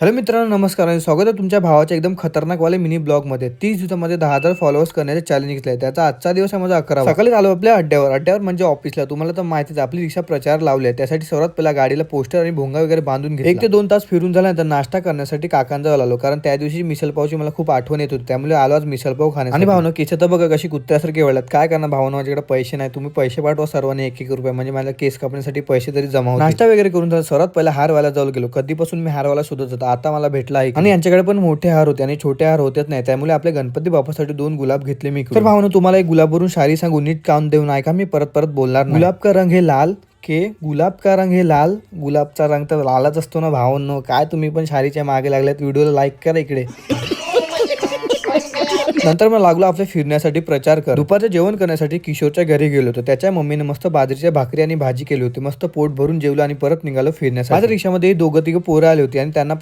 Hello मित्रांनो, नमस्कार आणि स्वागत आहे तुमच्या भावाच्या एकदम खतरनाकवाले मिनी ब्लॉगमध्ये. 30 दिवसामध्ये 10,000 फॉलोअर्स करण्याचे चॅलेंज घेतलंय. त्याचा आजचा दिवस आहे माझा 11वा. सकाळी आलो आपल्या अड्ड्यावर म्हणजे ऑफिसला. तुम्हाला तर माहितीच आपली रिक्षा प्रचार लावले. त्यासाठी सर्वात पहिला गाडीला पोस्टर आणि भोंगा वगैरे बांधून घेतला. 1 ते 2 तास फिरून झाल्यानंतर नाश्ता करण्यासाठी काकांजवळ आलो, कारण त्या दिवशी मिसळ पावची मला खूप आठवण येत होती. त्यामुळे आलो आज मिसळ पाव खाण्यासाठी. आणि भावनो केस तर बघा कशी कुत्र्यासारखे वळल्यात. काय करणार भावनो, माझ्याकडे पैसे नाही. तुम्ही पैसे पाठवा सर्वांनी 1-1 रुपये, म्हणजे मला केस कापण्यासाठी पैसे तरी जमा होतील. नाश्ता वगैरे करून झाला. सर्वात पहिला हारवाला जवळ गेलो. कधीपासून मी हारवाला शोधत होता, आता मला भेटला आहे. आणि यांच्याकडे पण मोठे हार होते आणि छोटे हार होतेच नाही. त्यामुळे आपल्या गणपती बाप्पासाठी 2 गुलाब घेतले मी. तर भावनो, तुम्हाला एक गुलाबवरून शायरी सांगू, नीट कान देऊन ऐका, मी परत बोलणार नाही. गुलाब का रंग हे लाल के गुलाब का रंग हे लाल. गुलाबचा रंग तर लालच असतो ना भावांनो. काय तुम्ही पण शायरीच्या मागे लागल्यात. व्हिडिओला लाईक करा इकडे. नंतर मग लागलो आपल्या फिरण्यासाठी प्रचार कर. दुपारचं जेवण करण्यासाठी किशोरच्या घरी गेलो होतो. त्याच्या मम्मीने मस्त बाजरीच्या भाकरी आणि भाजी केली होती. मस्त पोट भरून जेवलो आणि परत निघालो फिरण्यासाठी. माझ्या रिक्षामध्ये 2-3 पोरं आले होते आणि त्यांना